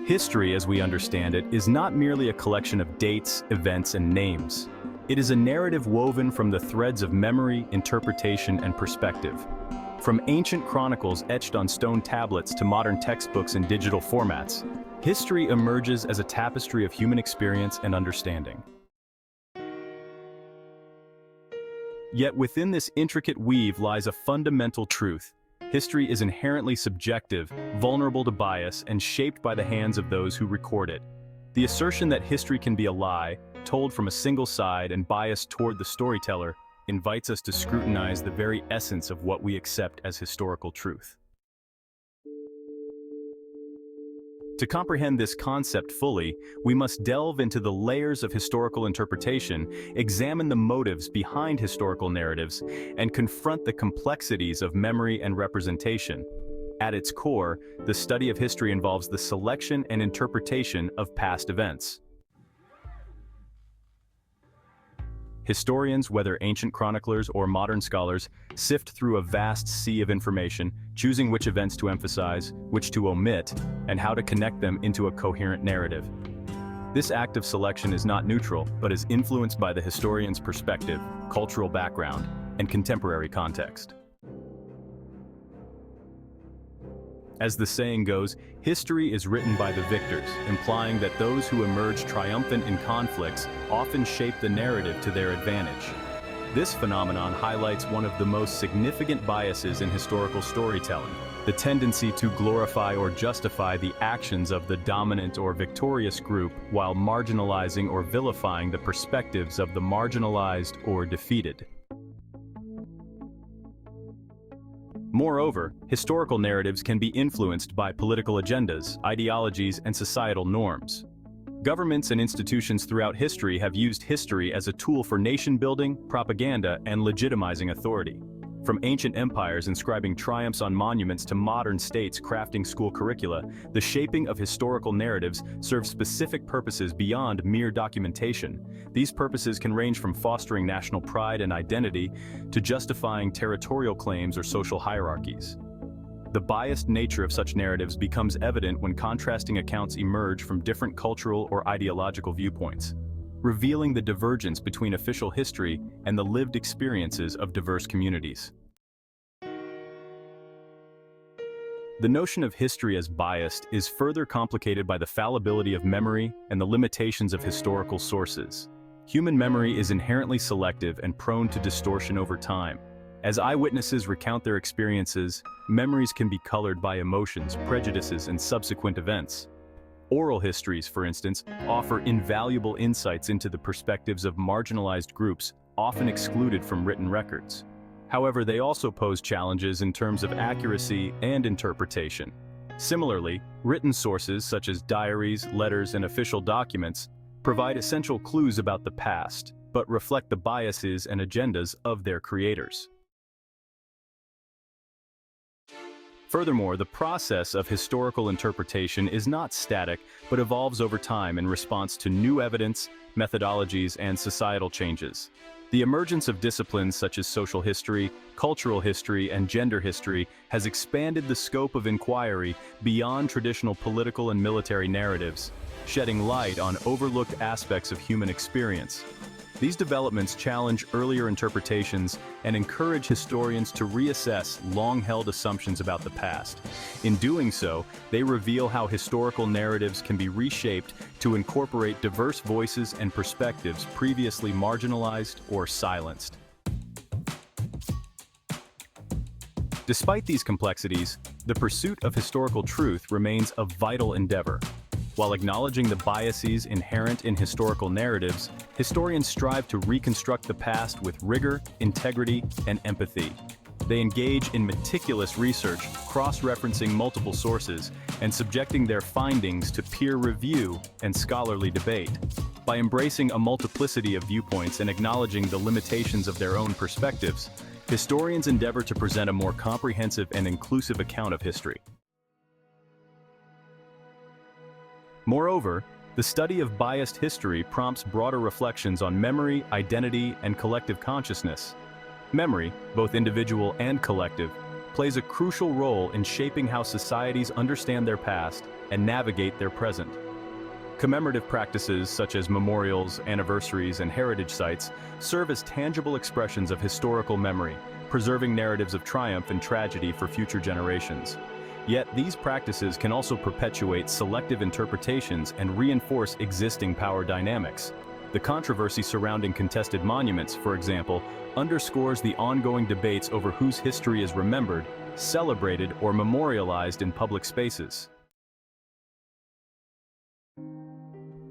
History, as we understand it, is not merely a collection of dates, events, and names. It is a narrative woven from the threads of memory, interpretation, and perspective. From ancient chronicles etched on stone tablets to modern textbooks in digital formats, history emerges as a tapestry of human experience and understanding. Yet within this intricate weave lies a fundamental truth. History is inherently subjective, vulnerable to bias, and shaped by the hands of those who record it. The assertion that history can be a lie, told from a single side and biased toward the storyteller, invites us to scrutinize the very essence of what we accept as historical truth. To comprehend this concept fully, we must delve into the layers of historical interpretation, examine the motives behind historical narratives, and confront the complexities of memory and representation. At its core, the study of history involves the selection and interpretation of past events. Historians, whether ancient chroniclers or modern scholars, sift through a vast sea of information, choosing which events to emphasize, which to omit, and how to connect them into a coherent narrative. This act of selection is not neutral, but is influenced by the historian's perspective, cultural background, and contemporary context. As the saying goes, history is written by the victors, implying that those who emerge triumphant in conflicts often shape the narrative to their advantage. This phenomenon highlights one of the most significant biases in historical storytelling, the tendency to glorify or justify the actions of the dominant or victorious group while marginalizing or vilifying the perspectives of the marginalized or defeated. Moreover, historical narratives can be influenced by political agendas, ideologies, and societal norms. Governments and institutions throughout history have used history as a tool for nation-building, propaganda, and legitimizing authority. From ancient empires inscribing triumphs on monuments to modern states crafting school curricula, the shaping of historical narratives serves specific purposes beyond mere documentation. These purposes can range from fostering national pride and identity to justifying territorial claims or social hierarchies. The biased nature of such narratives becomes evident when contrasting accounts emerge from different cultural or ideological viewpoints, revealing the divergence between official history and the lived experiences of diverse communities. The notion of history as biased is further complicated by the fallibility of memory and the limitations of historical sources. Human memory is inherently selective and prone to distortion over time. As eyewitnesses recount their experiences, memories can be colored by emotions, prejudices, and subsequent events. Oral histories, for instance, offer invaluable insights into the perspectives of marginalized groups, often excluded from written records. However, they also pose challenges in terms of accuracy and interpretation. Similarly, written sources such as diaries, letters, and official documents provide essential clues about the past, but reflect the biases and agendas of their creators. Furthermore, the process of historical interpretation is not static, but evolves over time in response to new evidence, methodologies, and societal changes. The emergence of disciplines such as social history, cultural history, and gender history has expanded the scope of inquiry beyond traditional political and military narratives, shedding light on overlooked aspects of human experience. These developments challenge earlier interpretations and encourage historians to reassess long-held assumptions about the past. In doing so, they reveal how historical narratives can be reshaped to incorporate diverse voices and perspectives previously marginalized or silenced. Despite these complexities, the pursuit of historical truth remains a vital endeavor. While acknowledging the biases inherent in historical narratives, historians strive to reconstruct the past with rigor, integrity, and empathy. They engage in meticulous research, cross-referencing multiple sources, and subjecting their findings to peer review and scholarly debate. By embracing a multiplicity of viewpoints and acknowledging the limitations of their own perspectives, historians endeavor to present a more comprehensive and inclusive account of history. Moreover, the study of biased history prompts broader reflections on memory, identity, and collective consciousness. Memory, both individual and collective, plays a crucial role in shaping how societies understand their past and navigate their present. Commemorative practices such as memorials, anniversaries, and heritage sites serve as tangible expressions of historical memory, preserving narratives of triumph and tragedy for future generations. Yet these practices can also perpetuate selective interpretations and reinforce existing power dynamics. The controversy surrounding contested monuments, for example, underscores the ongoing debates over whose history is remembered, celebrated, or memorialized in public spaces.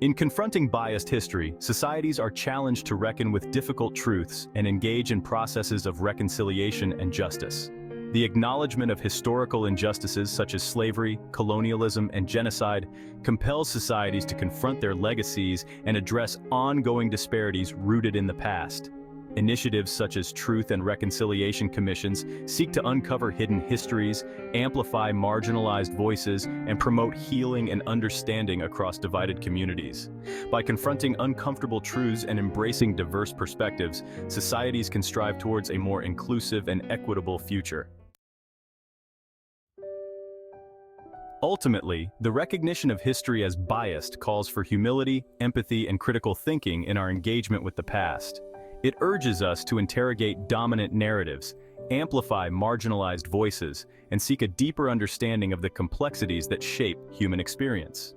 In confronting biased history, societies are challenged to reckon with difficult truths and engage in processes of reconciliation and justice. The acknowledgement of historical injustices such as slavery, colonialism, and genocide compels societies to confront their legacies and address ongoing disparities rooted in the past. Initiatives such as Truth and Reconciliation Commissions seek to uncover hidden histories, amplify marginalized voices, and promote healing and understanding across divided communities. By confronting uncomfortable truths and embracing diverse perspectives, societies can strive towards a more inclusive and equitable future. Ultimately, the recognition of history as biased calls for humility, empathy, and critical thinking in our engagement with the past. It urges us to interrogate dominant narratives, amplify marginalized voices, and seek a deeper understanding of the complexities that shape human experience.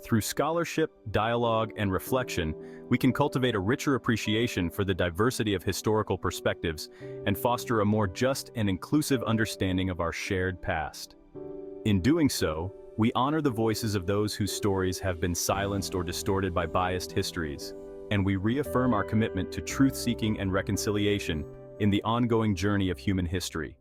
Through scholarship, dialogue, and reflection, we can cultivate a richer appreciation for the diversity of historical perspectives and foster a more just and inclusive understanding of our shared past. In doing so, we honor the voices of those whose stories have been silenced or distorted by biased histories, and we reaffirm our commitment to truth-seeking and reconciliation in the ongoing journey of human history.